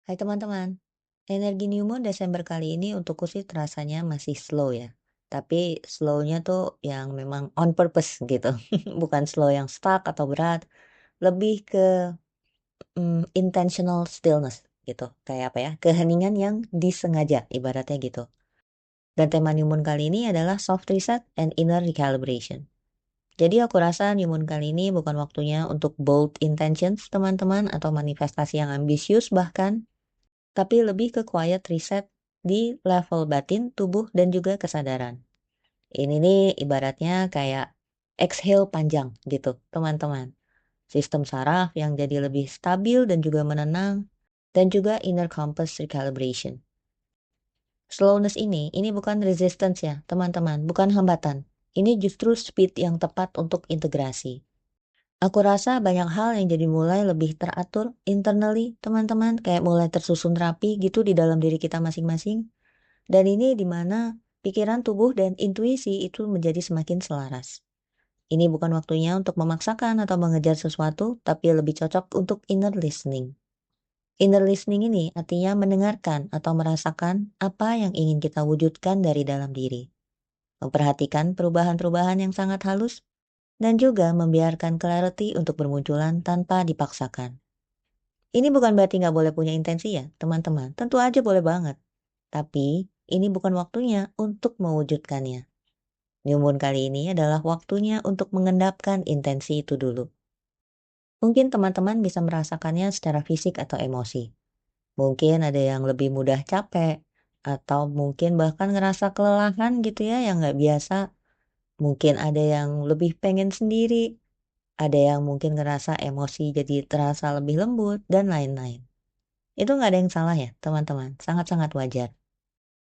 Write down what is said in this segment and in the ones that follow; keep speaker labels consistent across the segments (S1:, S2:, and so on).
S1: Hai teman-teman, energi new moon Desember kali ini untukku sih terasanya masih slow ya. Tapi slow-nya tuh yang memang on purpose gitu. Bukan slow yang stuck atau berat. Lebih ke intentional stillness gitu. Kayak apa ya? Keheningan yang disengaja ibaratnya gitu. Dan tema new moon kali ini adalah soft reset and inner recalibration. Jadi aku rasa new moon kali ini bukan waktunya untuk bold intentions teman-teman atau manifestasi yang ambisius bahkan, tapi lebih ke quiet reset di level batin, tubuh, dan juga kesadaran. Ini nih ibaratnya kayak exhale panjang gitu, teman-teman. Sistem saraf yang jadi lebih stabil dan juga menenang, dan juga inner compass recalibration. Slowness ini bukan resistance ya, teman-teman, bukan hambatan. Ini justru speed yang tepat untuk integrasi. Aku rasa banyak hal yang jadi mulai lebih teratur internally, teman-teman, kayak mulai tersusun rapi gitu di dalam diri kita masing-masing. Dan ini di mana pikiran, tubuh, dan intuisi itu menjadi semakin selaras. Ini bukan waktunya untuk memaksakan atau mengejar sesuatu, tapi lebih cocok untuk inner listening. Inner listening ini artinya mendengarkan atau merasakan apa yang ingin kita wujudkan dari dalam diri. Memperhatikan perubahan-perubahan yang sangat halus, dan juga membiarkan clarity untuk bermunculan tanpa dipaksakan. Ini bukan berarti nggak boleh punya intensi ya, teman-teman. Tentu aja boleh banget. Tapi, ini bukan waktunya untuk mewujudkannya. New moon kali ini adalah waktunya untuk mengendapkan intensi itu dulu. Mungkin teman-teman bisa merasakannya secara fisik atau emosi. Mungkin ada yang lebih mudah capek, atau mungkin bahkan ngerasa kelelahan gitu ya, yang nggak biasa. Mungkin ada yang lebih pengen sendiri, ada yang mungkin ngerasa emosi jadi terasa lebih lembut, dan lain-lain. Itu nggak ada yang salah ya, teman-teman. Sangat-sangat wajar.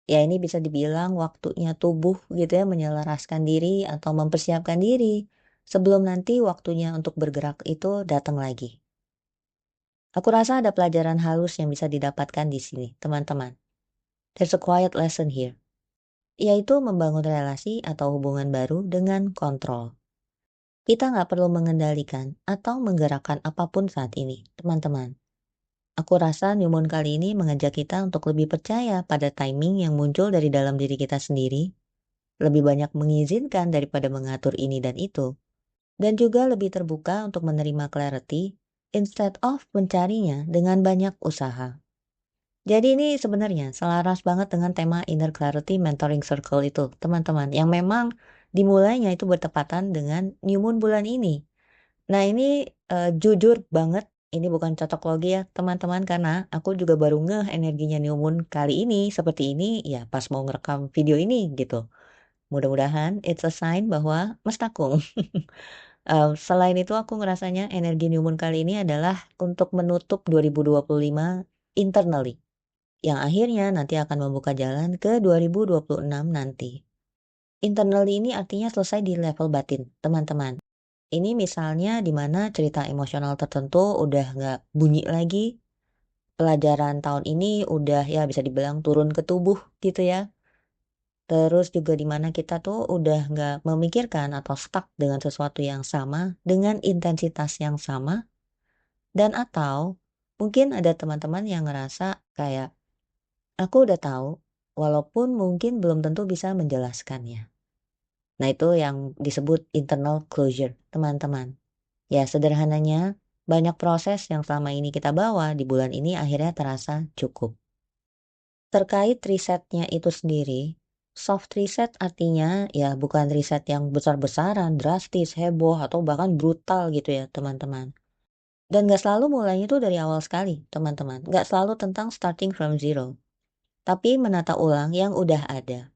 S1: Ya ini bisa dibilang waktunya tubuh gitu ya menyelaraskan diri atau mempersiapkan diri sebelum nanti waktunya untuk bergerak itu datang lagi. Aku rasa ada pelajaran halus yang bisa didapatkan di sini, teman-teman. There's a quiet lesson here, yaitu membangun relasi atau hubungan baru dengan kontrol. Kita nggak perlu mengendalikan atau menggerakkan apapun saat ini, teman-teman. Aku rasa new moon kali ini mengajak kita untuk lebih percaya pada timing yang muncul dari dalam diri kita sendiri, lebih banyak mengizinkan daripada mengatur ini dan itu, dan juga lebih terbuka untuk menerima clarity instead of mencarinya dengan banyak usaha. Jadi ini sebenarnya selaras banget dengan tema Inner Clarity Mentoring Circle itu, teman-teman, yang memang dimulainya itu bertepatan dengan new moon bulan ini. Nah ini jujur banget, ini bukan cocok logi ya teman-teman, karena aku juga baru ngeh energinya new moon kali ini seperti ini ya pas mau ngerekam video ini gitu. Mudah-mudahan it's a sign bahwa mestakung. Selain itu aku ngerasanya energi new moon kali ini adalah untuk menutup 2025 internally, yang akhirnya nanti akan membuka jalan ke 2026 nanti. Internally ini artinya selesai di level batin, teman-teman. Ini misalnya di mana cerita emosional tertentu udah nggak bunyi lagi, pelajaran tahun ini udah ya bisa dibilang turun ke tubuh gitu ya. Terus juga di mana kita tuh udah nggak memikirkan atau stuck dengan sesuatu yang sama, dengan intensitas yang sama, dan atau mungkin ada teman-teman yang ngerasa kayak, aku udah tahu, walaupun mungkin belum tentu bisa menjelaskannya. Nah itu yang disebut internal closure, teman-teman. Ya sederhananya, banyak proses yang selama ini kita bawa di bulan ini akhirnya terasa cukup. Terkait risetnya itu sendiri, soft reset artinya ya bukan riset yang besar-besaran, drastis, heboh, atau bahkan brutal gitu ya teman-teman. Dan gak selalu mulainya tuh dari awal sekali teman-teman. Gak selalu tentang starting from zero. Tapi menata ulang yang udah ada.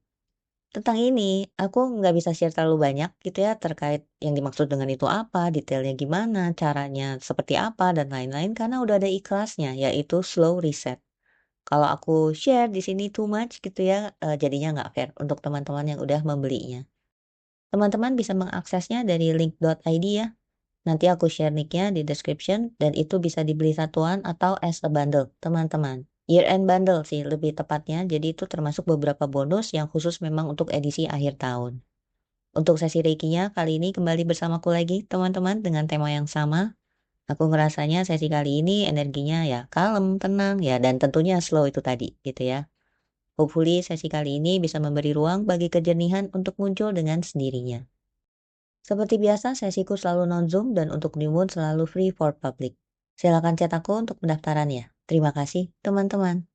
S1: Tentang ini, aku nggak bisa share terlalu banyak gitu ya terkait yang dimaksud dengan itu apa, detailnya gimana, caranya seperti apa, dan lain-lain karena udah ada ikhlasnya, yaitu slow reset. Kalau aku share di sini too much gitu ya, jadinya nggak fair untuk teman-teman yang udah membelinya. Teman-teman bisa mengaksesnya dari link.id ya. Nanti aku share nicknya di description dan itu bisa dibeli satuan atau as a bundle, teman-teman. Year end bundle sih lebih tepatnya, jadi itu termasuk beberapa bonus yang khusus memang untuk edisi akhir tahun. Untuk sesi reikinya kali ini kembali bersamaku lagi, teman-teman, dengan tema yang sama. Aku ngerasanya sesi kali ini energinya ya kalem, tenang ya, dan tentunya slow itu tadi gitu ya. Hopefully sesi kali ini bisa memberi ruang bagi kejernihan untuk muncul dengan sendirinya. Seperti biasa, sesiku selalu non-Zoom dan untuk New Moon selalu free for public. Silakan chat aku untuk pendaftarannya. Terima kasih, teman-teman.